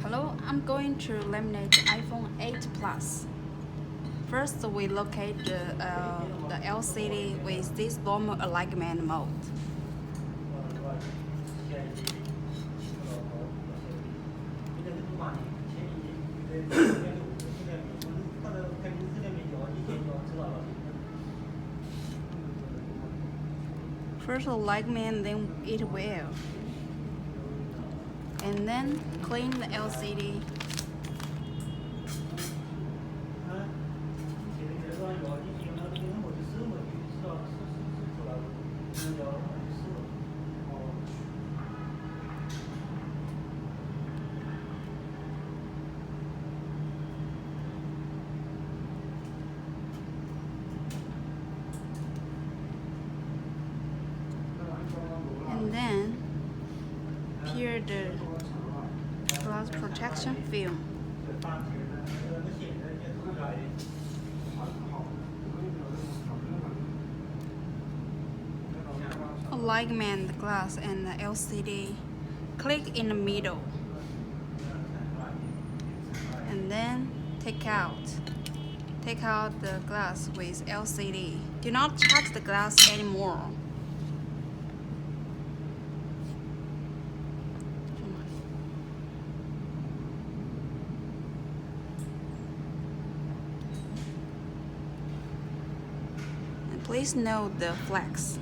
Hello, I'm going to laminate iPhone 8 Plus. First, we locate the LCD with this normal alignment mode. First alignment, then it will. And then clean the LCD. And then peel the glass protection film. Alignment the glass and the LCD. Click in the middle. And then take out the glass with LCD. Do not touch the glass anymore. And please note the flex.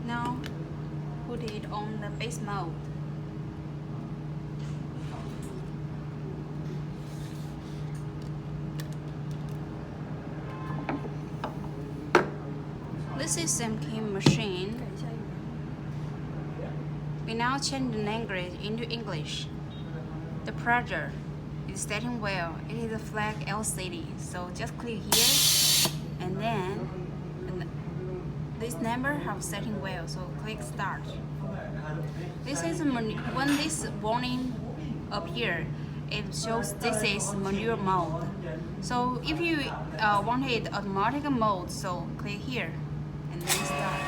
Now put it on the base mode. This is SMK machine. We now change the language into English. The pressure is setting well. It is a flat LCD, so just click here, and then this number have setting well, so click start. This is when this warning appear, it shows this is manual mode. So if you wanted automatic mode, so click here and then start.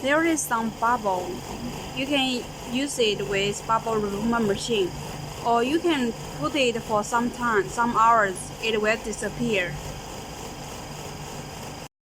There is some bubble. You can use it with bubble remover machine, or you can put it for some time, some hours, it will disappear.